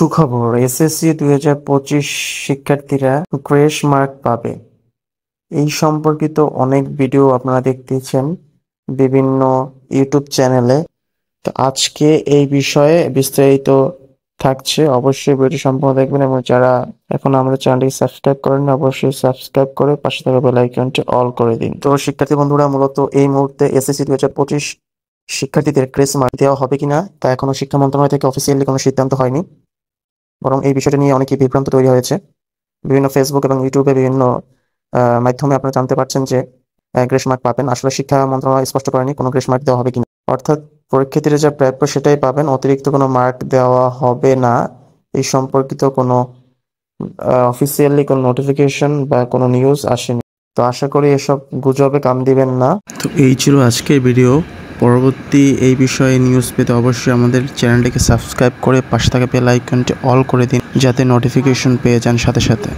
সুখবর, এসএসসি 2025 শিক্ষার্থীরা grace mark পাবে। এই সম্পর্কিত অনেক ভিডিও আপনারা দেখতেছেন বিভিন্ন ইউটিউব চ্যানেলে। তো আজকে এই বিষয়ে বিস্তারিত থাকছে। অবশ্যই ভিডিওটি সম্পূর্ণ দেখবেন এবং যারা এখন আমাদের চ্যানেলটি সাবস্ক্রাইব করেন অবশ্যই সাবস্ক্রাইব করে পাশে থাকা বেল আইকনটি অল করে দিন। তো শিক্ষার্থী বন্ধুরা, মূলত এই মুহূর্তে এসএসসি 2025 শিক্ষার্থীদের গ্রেস মার্ক দেওয়া হবে কিনা তা এখনো শিক্ষা মন্ত্রণালয় থেকে অফিসিয়ালি কোনো সিদ্ধান্ত হয়নি, বরং এই বিষয়টা নিয়ে অনেকই বিভ্রান্ত তৈরি হয়েছে। বিভিন্ন ফেসবুক এবং ইউটিউবে বিভিন্ন মাধ্যমে আপনারা জানতে পারছেন যে গ্রেস মার্ক পাবেন। আসলে শিক্ষা মন্ত্রণালয় স্পষ্ট করেনি কোনো গ্রেস মার্ক দেওয়া হবে কিনা, অর্থাৎ পরীক্ষার্থীরা যা প্রাপ্য সেটাই পাবেন, অতিরিক্ত কোনো মার্ক দেওয়া হবে না। এই সম্পর্কিত কোনো অফিসিয়ালি কোনো নোটিফিকেশন বা কোনো নিউজ আসেনি। তো আশা করি এসব গুজবে কান দিবেন না। তো এই ছিল আজকের ভিডিও। পরবর্তী এই বিষয়ে নিউজ পেতে অবশ্যই আমাদের চ্যানেলটিকে সাবস্ক্রাইব করে পাশে থাকা বেল আইকনটি অল করে দিন, যাতে নোটিফিকেশন পেয়ে যান সাথে সাথে।